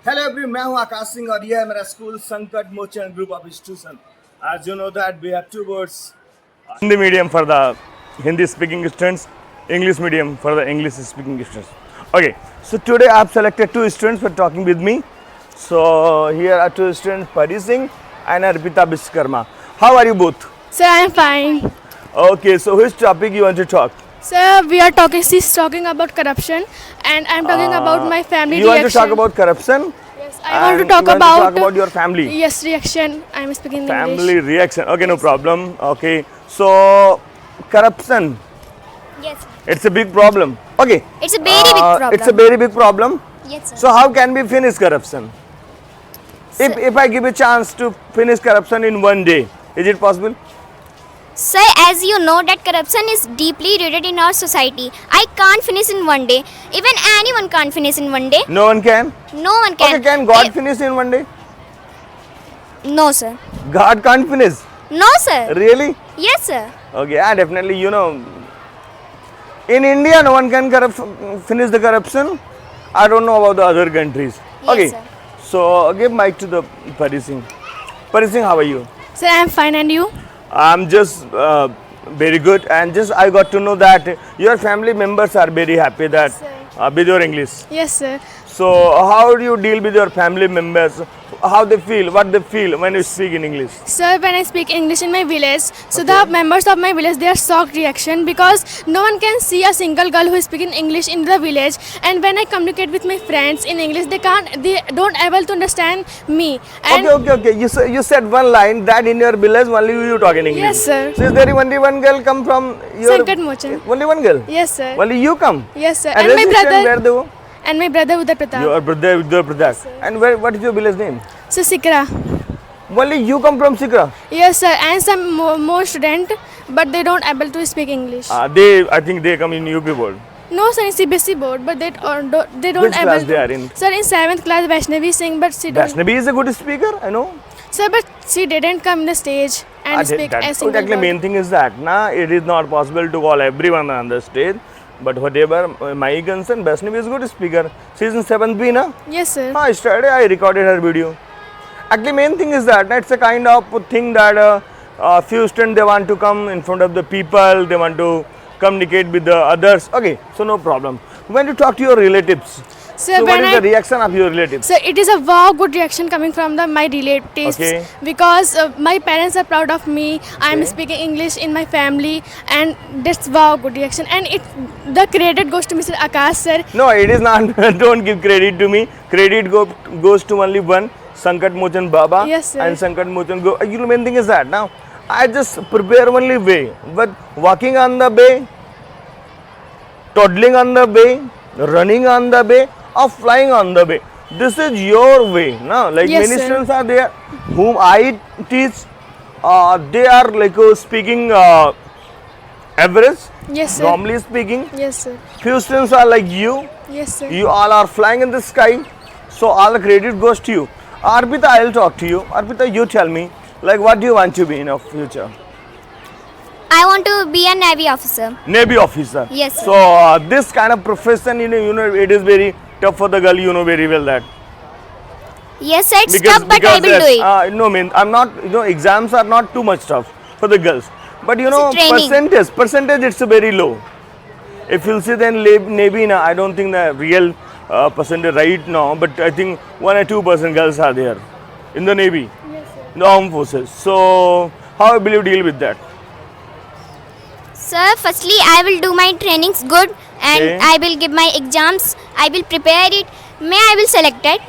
Hello every मैं हूं आकाश सिंह और यह है मेरा school Sankat Mochan group of institution. As you know that we have two boards. Hindi medium for the Hindi speaking students, English medium for the English speaking students. Okay, so today I have selected two students for talking with me. So here are two students, Pari Singh and Arpita Biskarma. How are you both? Sir, I am fine. Okay, so which topic you want to talk? Sir, she's talking about corruption and I am talking about my family You reaction. want to talk about corruption? Yes, I want to And talk you want to about, talk about your family. Yes, reaction. I am speaking in Family English. reaction. Okay, no problem. Okay, so corruption. Yes, It's a big problem. Okay. it's a very big problem. It's a very big problem. Yes, sir. So how can we finish corruption? If I give a chance to finish corruption in one day, is it possible? Sir, as you know that corruption is deeply rooted in our society. I can't finish in one day. Even anyone can't finish in one day. No one can. No one can. Okay, can God Eh, finish in one day? No, sir. God can't finish. No, sir. Really? Yes, sir. Okay, yeah, definitely. You know, in India, no one can finish the corruption. I don't know about the other countries. Yes, Okay, sir. so give mic to the Pari Singh. Pari Singh, how are you? Sir, I am fine and you? I'm just very good, and just I got to know that your family members are very happy that with your English. Yes, sir. So how do you deal with your family members? How they feel? What they feel when you speak in English? Sir, when I speak English in my village, so the members of my village, they are shocked reaction because no one can see a single girl who is speaking English in the village. And when I communicate with my friends in English, they don't able to understand me. And Okay. You said one line that in your village only you talk in English. Yes, sir. So is there only one girl come from your? Sankat Mochan. Only one girl. Yes, sir. Only you come. Yes, sir. And And my registration brother. where they go? And my brother Udar Pratap. Your brother Vidya Pradak. And where? What is your village name? So Sikra. Only you come from Sikra. Yes, sir. And some more student, but they don't able to speak English. I think they come in UP board. No, sir, in CBSE board, but they don't Which able. class they are in? Sir, in 7th class, Vaishnavi Singh, but she don't. Vaishnavi is a good speaker, I know. Sir, but she didn't come in the stage and speak a single Exactly, main word. thing is that it is not possible to call everyone on the stage. But whatever my concern, Vaishnavi is a good speaker. She is in 7th B, na? Yes, sir. Yesterday I recorded her video. Actually, main thing is that it's a kind of thing that few students they want to come in front of the people, they want to communicate with the others. Okay, so no problem. When you talk to your relatives, Sir, so what when is the reaction of your relatives? Sir, it is a wow good reaction coming from my relatives Okay. because my parents are proud of me. I am speaking English in my family, and that's wow good reaction. And the credit goes to Mr. Akash sir. No, it is not. Don't give credit to me. Credit goes to only one, Sankat Mochan Baba. Yes, sir. And Sankat Mochan go. You know, main thing is that now I just prepare only way, but walking on the way, toddling on the way, running on the way, or flying on the way. This is your way. Now, like Yes, many sir. students are there whom I teach. They are like speaking average. Yes, sir. Normally speaking, Yes, sir. few students are like you. Yes, sir. You all are flying in the sky, so all the credit goes to you. Arpita, I'll talk to you. Arpita, you tell me, like, what do you want to be in your future? I want to be a Navy officer. Navy officer. Yes, sir. So this kind of profession, it is very tough for the girl. You know very well that. Yes, sir, it's tough, but I will do it. No, I'm not. Exams are not too much tough for the girls. But It's a training. percentage, it's very low. If you'll see then Navy, I don't think the real percentage right now, but I think 1 or 2% girls are there in the Navy, in the armed forces. So how will you deal with that? Sir, firstly, I will do my trainings good and Okay. I will give my exams. I will prepare it. I will select it.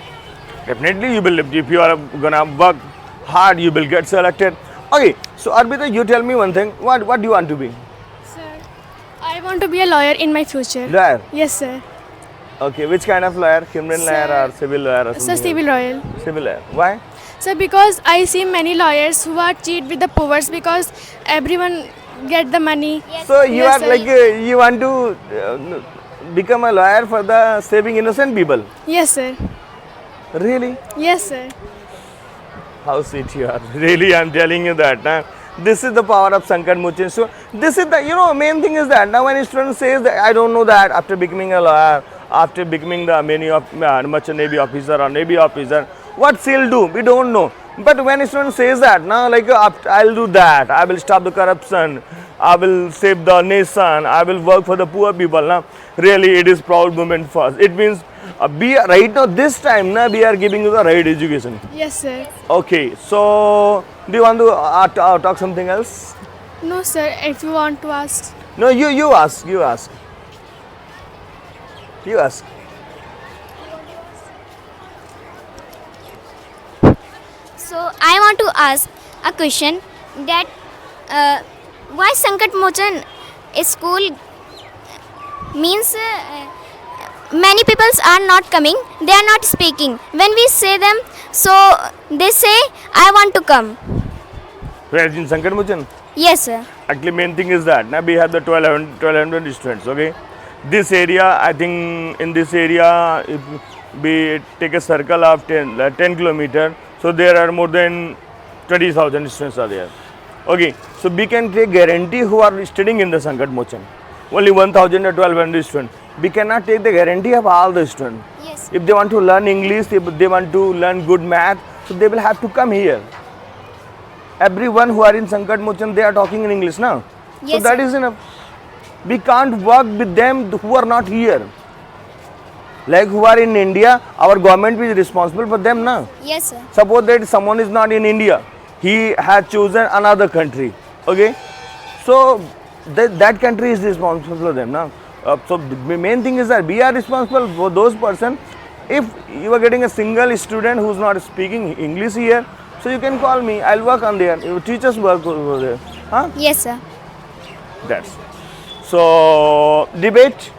Definitely you will, if you are gonna work hard, you will get selected. Okay, so Arpita, you tell me one thing, what do you want to be? Sir, I want to be a lawyer in my future. Lawyer. Yes, sir. Okay, which kind of lawyer? Criminal lawyer or civil lawyer or Sir, something? civil royal. Civil lawyer. Why? Sir, because I see many lawyers who are cheat with the poor because everyone get the money. So you Yes, are sir. like you want to become a lawyer for the saving innocent people. Yes, sir. Really? Yes, sir. How sweet you are. Really, I'm telling you that. This is the power of Sankat Mochan. So this is the main thing is that now when a student says that I don't know that after becoming a lawyer after becoming the many of merchant navy officer or navy officer, what she'll do? We don't know. But when a student says that, now like I'll do that, I will stop the corruption, I will save the nation, I will work for the poor people. Now, really, it is proud moment for us. It means right now, this time, now we are giving you the right education. Yes, sir. Okay, so do you want to talk something else? No, sir. If you want to ask. No, you ask. You ask. So I want to ask a question that why Sankat Mochan school means many people are not coming, they are not speaking. When we say them, so they say I want to come. Where in Sankat Mochan? Yes, sir. Actually, main thing is that now we have the 1200 students. Okay, this area, I think in this area, if we take a circle of 10 kilometer, so there are more than 20,000 students are there. Okay, so we can take guarantee who are studying in the Sankat Mochan. Only 1,000 or 1,200 students. We cannot take the guarantee of all the students. Yes. If they want to learn English, if they want to learn good math, so they will have to come here. Everyone who are in Sankat Mochan, they are talking in English now. Yes, So that sir. is enough. We can't work with them who are not here. Like who are in India, our government is responsible for them now. Yes, sir. Suppose that someone is not in India, he has chosen another country. Okay, so that country is responsible for them now. So the main thing is that we are responsible for those person. If you are getting a single student who is not speaking English here, so you can call me. I'll work on there. Your teachers work over there. Huh? Yes, sir. That's it. So debate.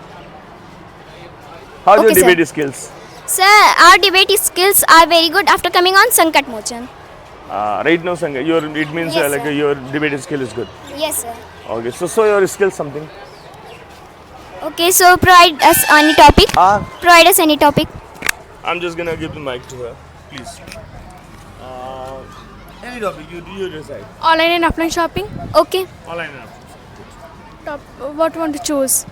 How's your Okay, sir. debate skills? Sir, our debate skills are very good after coming on Sankat Mochan. Right now, Sangha, it means Yes, like sir. your debate skill is good. Yes, sir. Okay, so your skill something. Okay, so provide us any topic. Provide us any topic. I'm just gonna give the mic to her, please. Any topic you decide. Online and offline shopping. Okay. Online and offline. Top, what want to choose?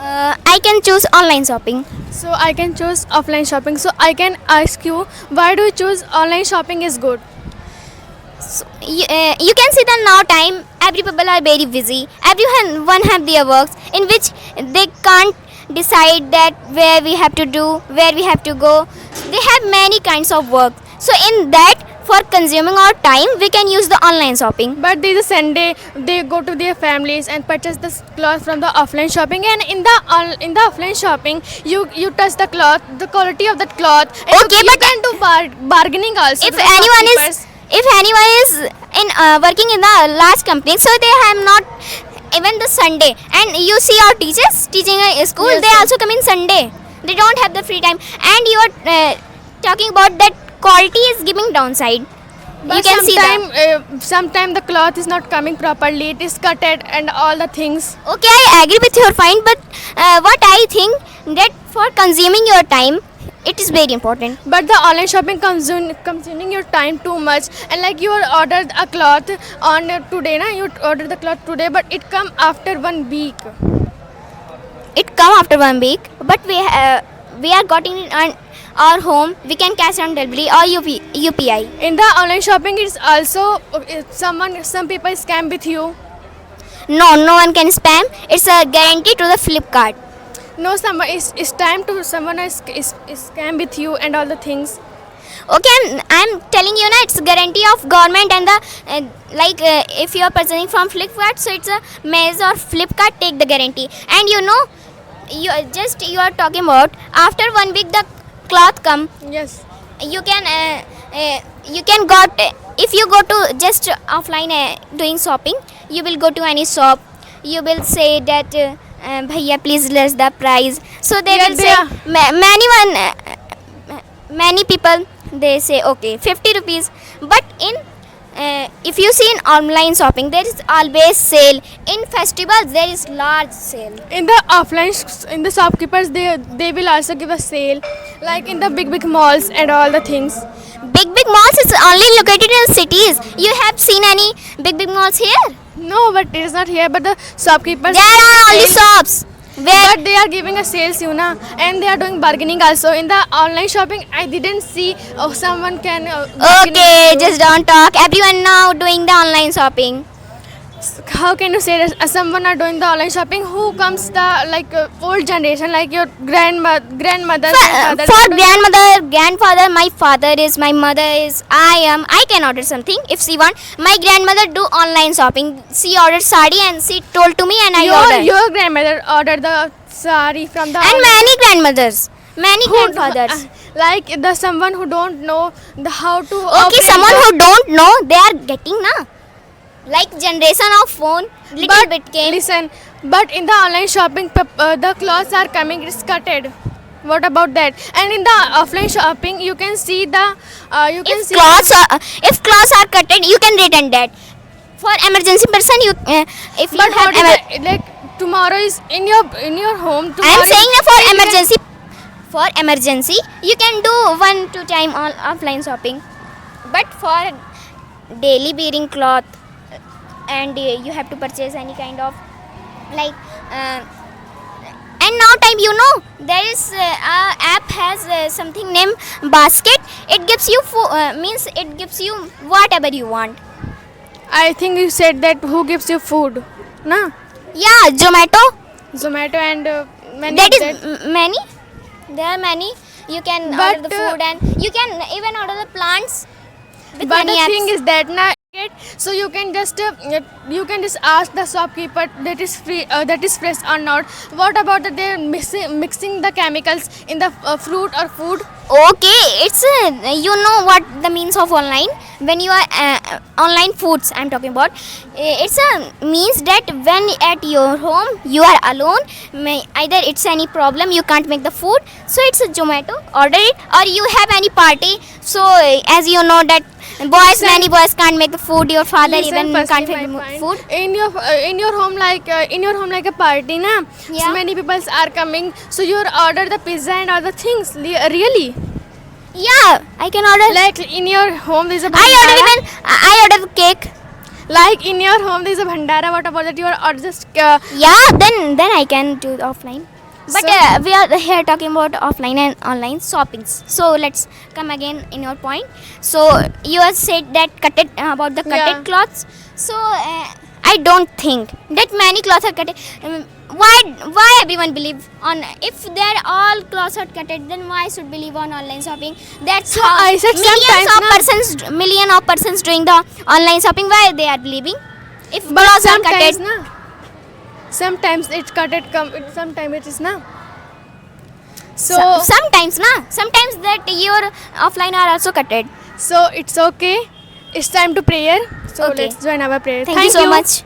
I can choose online shopping. So I can choose offline shopping. So I can ask you, why do you choose online shopping is good? You can see that now time every people are very busy. Everyone have their works in which they can't decide that where we have to do, where we have to go. They have many kinds of work. So in that, for consuming our time, we can use the online shopping. But there is a Sunday, they go to their families and purchase the cloth from the offline shopping. And in the offline shopping, you touch the cloth, the quality of that cloth. And Okay, you but can do bargaining also. If to the anyone is shopkeepers. in working in the large company, so they have not even the Sunday. And you see our teachers teaching a school, Yes, they sir. also come in Sunday. They don't have the free time. And you are talking about that quality is giving downside. But you can see that. sometime the cloth is not coming properly. It is cutted and all the things. Okay, I agree with your point, but what I think that for consuming your time, it is very important. But the online shopping consuming your time too much. And like you ordered a cloth on today, na? You ordered the cloth today, but it come after 1 week. It come after 1 week, but we are getting it on our home. We can cash on delivery or UPI. In the online shopping, it's also some people scam with you. No one can spam. It's a guarantee to the Flipkart. No, it's time to someone is scam with you and all the things. Okay, I'm telling you now, it's a guarantee of government and the if you are purchasing from Flipkart, so it's a Maze or Flipkart take the guarantee. And you are talking about after 1 week the cloth come. Yes. You can got if you go to just offline doing shopping, you will go to any shop. You will say that bhaiya please less the price. So they Yeah, will they say are- many people they say okay 50 rupees. But in if you see in online shopping, there is always sale. In festivals there is large sale. In the offline, in the shopkeepers, they will also give a sale, like in the big malls and all the things. Big malls is only located in cities. You have seen any big malls here? No, but it is not here. But the shopkeepers. There are only sell- shops. Where? But they are giving a sales, you know, and they are doing bargaining also. In the online shopping, I didn't see someone can. Bargaining Okay, with you. just don't talk. Everyone now doing the online shopping. How can you say that someone are doing the online shopping? Who comes the like old generation, like your grandmother, grandfather? For grandmother, grandfather, my father is, my mother is, I am. I can order something if she want. My grandmother do online shopping. She ordered sari and she told to me and I ordered. Your grandmother ordered the sari from the And many grandmothers, many grandfathers. like the someone who don't know the how to. Okay, operate someone the- who don't know, they are getting na. Like generation of phone, little but bit came. listen, but in the online shopping, the clothes are coming, it's cutted. What about that? And in the offline shopping, you can see the you can If see if clothes are cutted, you can return that. For emergency person, you if you But have what is the, like tomorrow is in your home. I am tomorrow saying is- for you can- emergency. For emergency, you can do 1-2 time on offline shopping. But for daily wearing cloth, and you have to purchase any kind of like. And now time there is a app has something named basket. It gives you means it gives you whatever you want. I think you said that who gives you food, na? Yeah, Zomato. Zomato and many. That of is many. There are many. You can But, order the food and you can even order the plants. With But the many apps. thing is that na, so you can just ask the shopkeeper that is free that is fresh or not. What about that they're mixing the chemicals in the fruit or food? Okay, it's you know what the means of online. When you are online foods, I'm talking about. It's a means that when at your home you are alone, either it's any problem you can't make the food, so it's a Zomato. Order it, or you have any party. So as you know that many boys can't make the food. Your father Listen, even firstly, can't make my the point, food. in your home like a party na. Yeah. So many people are coming, so you order the pizza and other things. Really, Yeah, I can order. like in your home there's a I order bhandara. even I order cake. Like in your home there's a bhandara. What about that you are just Yeah, then I can do the offline. But So- we are here talking about offline and online shoppings. So let's come again in your point. So you have said that about the cutted Yeah. cloths. So I don't think that many cloths are cutted. Why everyone believe on, if they're all clothes are cutted, then why should believe on online shopping? That's So how I said million of persons doing the online shopping. Why they are believing? If But clothes are sometimes cutted. na. Sometimes it's cutted. Sometimes it is na. So Sometimes that your offline are also cutted. so it's okay. It's time to prayer. So Okay. let's join our prayer. Thank you so much.